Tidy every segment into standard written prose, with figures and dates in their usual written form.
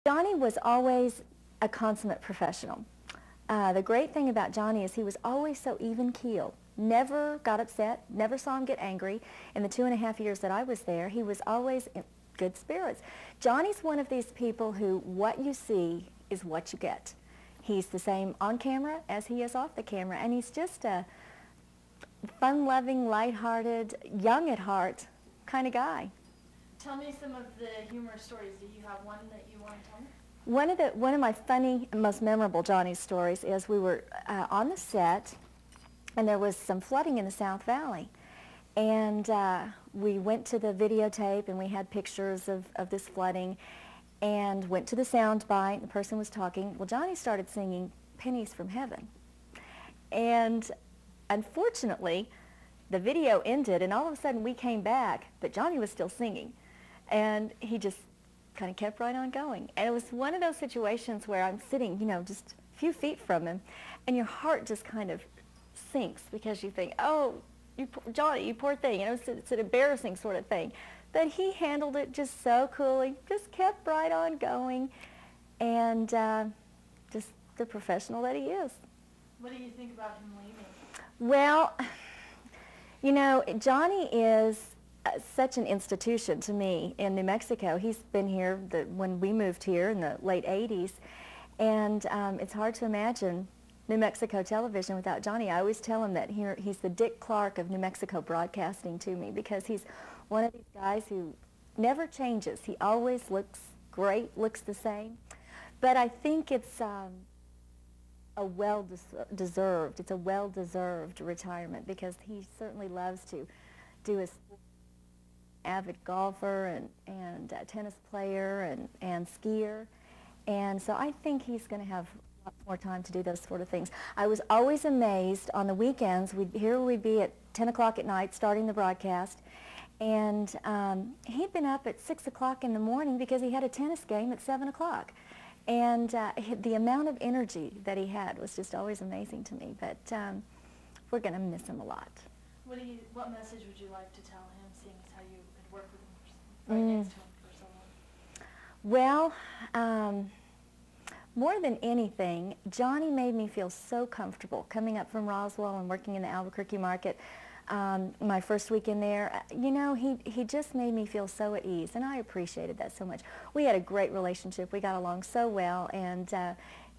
Johnny was always a consummate professional. The great thing about Johnny is he was always so even-keeled. Never got upset, never saw him get angry. In the 2.5 years that I was there, he was always in good spirits. Johnny's one of these people who what you see is what you get. He's the same on camera as he is off the camera, and he's just a fun-loving, lighthearted, young at heart kind of guy. Tell me some of the humorous stories. Do you have one that you want to tell me? One of my funny and most memorable Johnny stories is we were on the set, and there was some flooding in the South Valley. And we went to the videotape, and we had pictures of this flooding, and went to the sound bite. The person was talking. Well, Johnny started singing Pennies from Heaven. And unfortunately, the video ended, and all of a sudden we came back, but Johnny was still singing. And he just kind of kept right on going. And it was one of those situations where I'm sitting, you know, just a few feet from him, and your heart just kind of sinks because you think, oh, Johnny, you poor thing. You know, it's an embarrassing sort of thing. But he handled it just so coolly, just kept right on going, and just the professional that he is. What do you think about him leaving? Well, you know, Johnny is such an institution to me in New Mexico. He's been here when we moved here in the late 80s, and it's hard to imagine New Mexico television without Johnny. I always tell him that he's the Dick Clark of New Mexico broadcasting to me, because he's one of these guys who never changes. He always looks great, looks the same. But I think it's a well-deserved retirement, because he certainly loves to do his avid golfer and tennis player and skier. And so I think he's going to have lots more time to do those sort of things. I was always amazed on the weekends. We'd be at 10 o'clock at night starting the broadcast, and he'd been up at 6 o'clock in the morning because he had a tennis game at 7 o'clock. And the amount of energy that he had was just always amazing to me. But we're going to miss him a lot. What message would you like to tell him, seeing as how you had worked with him right next to him for so long? Well, more than anything, Johnny made me feel so comfortable coming up from Roswell and working in the Albuquerque market. My first week in there, you know, he just made me feel so at ease, and I appreciated that so much. We had a great relationship. We got along so well, and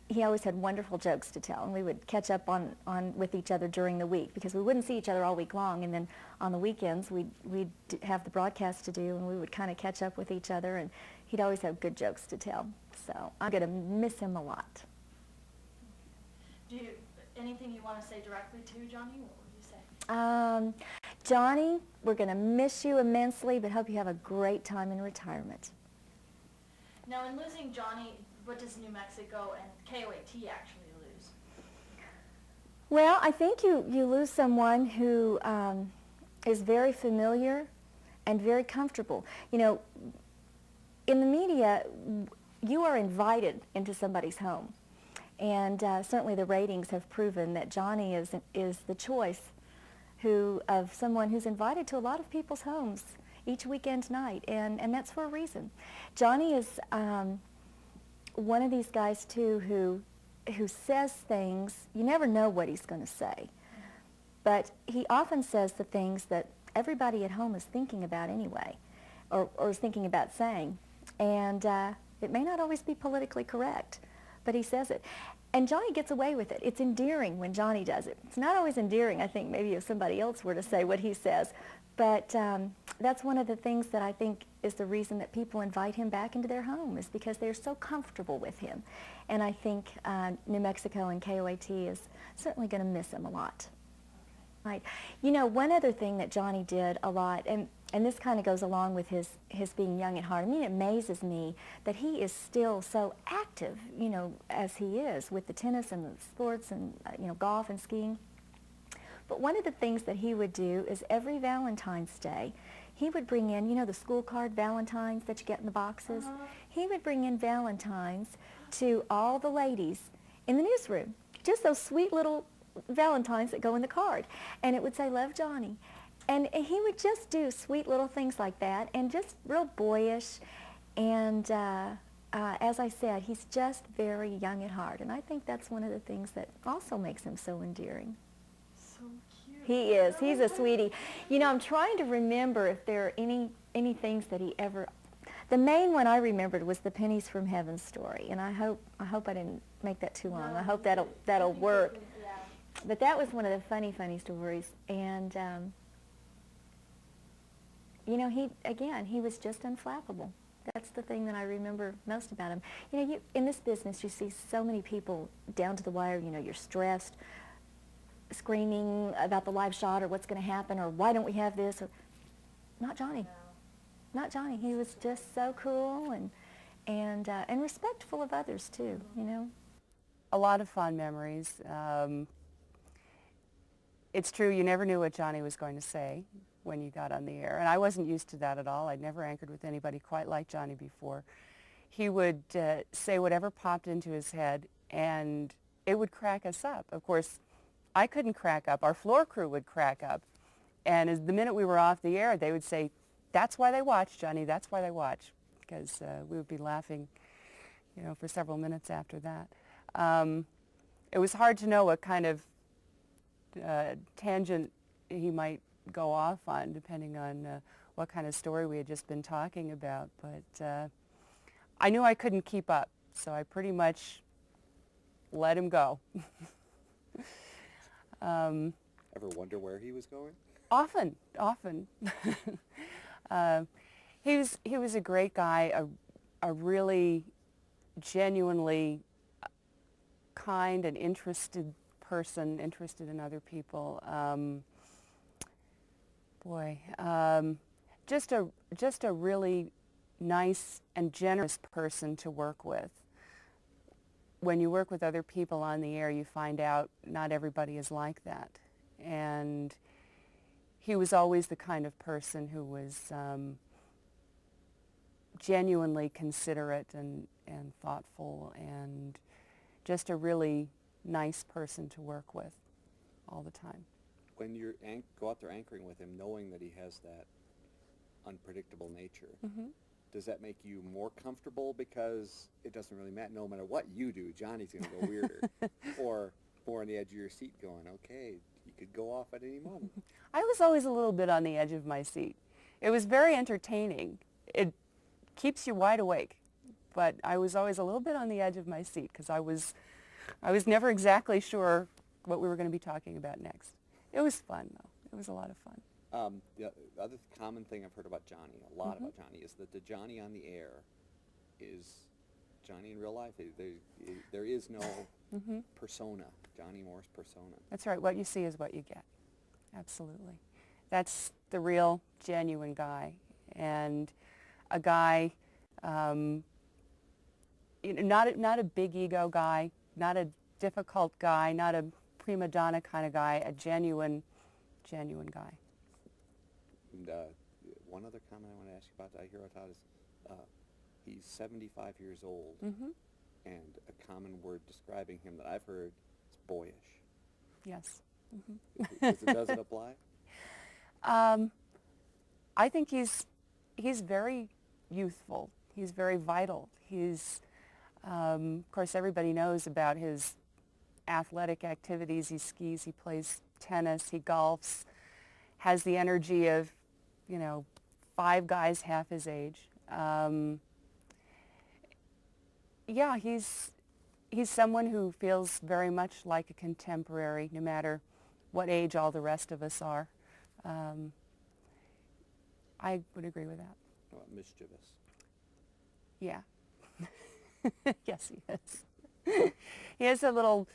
he always had wonderful jokes to tell, and we would catch up with each other during the week, because we wouldn't see each other all week long, and then on the weekends we'd have the broadcast to do, and we would kind of catch up with each other, and he'd always have good jokes to tell. So I'm going to miss him a lot. Anything you want to say directly to Johnny? What would you say? Johnny, we're going to miss you immensely, but hope you have a great time in retirement. Now, in losing Johnny, what does New Mexico and KOAT actually lose? Well, I think you lose someone who is very familiar and very comfortable. You know, in the media, you are invited into somebody's home. And certainly the ratings have proven that Johnny is the choice of someone who's invited to a lot of people's homes each weekend night, and that's for a reason. Johnny is one of these guys too who says things, you never know what he's going to say, but he often says the things that everybody at home is thinking about anyway, or is thinking about saying, and it may not always be politically correct, but he says it. And Johnny gets away with it. It's endearing when Johnny does it. It's not always endearing, I think, maybe if somebody else were to say what he says. But that's one of the things that I think is the reason that people invite him back into their home, is because they're so comfortable with him. And I think New Mexico and KOAT is certainly going to miss him a lot. Right. You know, one other thing that Johnny did a lot, and this kind of goes along with his being young at heart. I mean, it amazes me that he is still so active, you know, as he is with the tennis and the sports and, you know, golf and skiing. But one of the things that he would do is every Valentine's Day, he would bring in, you know, the school card Valentines that you get in the boxes. He would bring in Valentines to all the ladies in the newsroom, just those sweet little Valentines that go in the card, and it would say, "Love, Johnny." And he would just do sweet little things like that, and just real boyish, and as I said, he's just very young at heart, and I think that's one of the things that also makes him so endearing. So cute. He is. He's a sweetie. You know, I'm trying to remember if there are any things that he ever. The main one I remembered was the Pennies from Heaven story, and I hope I didn't make that too long. No, I hope you that'll did. I think work. yeah. But that was one of the funny stories, and you know, he was just unflappable. That's the thing that I remember most about him. You know, in this business, you see so many people down to the wire. You know, you're stressed, screaming about the live shot or what's going to happen or why don't we have this. Or, not Johnny. No. Not Johnny. He was just so cool and respectful of others too. You know. A lot of fond memories. It's true, you never knew what Johnny was going to say when you got on the air, and I wasn't used to that at all. I'd never anchored with anybody quite like Johnny before. He would say whatever popped into his head, and it would crack us up. Of course, I couldn't crack up. Our floor crew would crack up, and the minute we were off the air, they would say, "That's why they watch, Johnny, that's why they watch," because we would be laughing, you know, for several minutes after that. It was hard to know what kind of tangent he might go off on, depending on what kind of story we had just been talking about. But I knew I couldn't keep up, so I pretty much let him go. Ever wonder where he was going? Often. He was a great guy, a really genuinely kind and interested person, interested in other people. Just a really nice and generous person to work with. When you work with other people on the air, you find out not everybody is like that. And he was always the kind of person who was genuinely considerate and thoughtful, and just a really nice person to work with all the time. When you go out there anchoring with him, knowing that he has that unpredictable nature, does that make you more comfortable because it doesn't really matter? No matter what you do, Johnny's going to go weirder. Or more on the edge of your seat going, okay, you could go off at any moment. I was always a little bit on the edge of my seat. It was very entertaining. It keeps you wide awake. But I was always a little bit on the edge of my seat because I was never exactly sure what we were going to be talking about next. It was fun, though. It was a lot of fun. The other common thing I've heard about Johnny, a lot about Johnny, is that the Johnny on the air is Johnny in real life. There is no persona, Johnny Moore's persona. That's right. What you see is what you get. Absolutely. That's the real, genuine guy. And a guy, not a big ego guy, not a difficult guy, not a prima donna kind of guy, a genuine guy. And one other comment I want to ask you about that I hear about is he's 75 years old, and a common word describing him that I've heard is boyish. Yes. Does it apply? I think he's very youthful. He's very vital. He's, of course, everybody knows about his athletic activities. He skis, he plays tennis, he golfs, has the energy of, 5 guys half his age. Yeah, he's someone who feels very much like a contemporary, no matter what age all the rest of us are. I would agree with that. Mischievous. Yeah. Yes, he is. He has a little,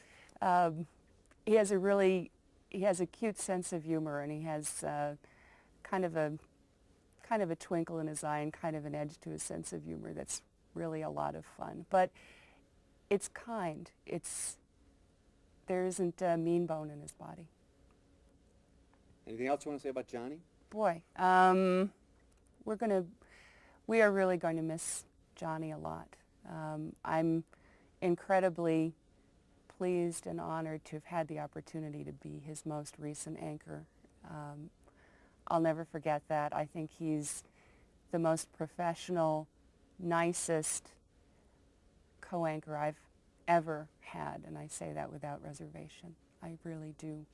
he has a cute sense of humor, and he has kind of a twinkle in his eye and kind of an edge to his sense of humor that's really a lot of fun. But it's kind. There isn't a mean bone in his body. Anything else you want to say about Johnny? Boy, we are really going to miss Johnny a lot. I'm incredibly pleased and honored to have had the opportunity to be his most recent anchor. I'll never forget that. I think he's the most professional, nicest, co-anchor I've ever had, and I say that without reservation. I really do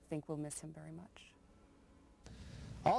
think we'll miss him very much.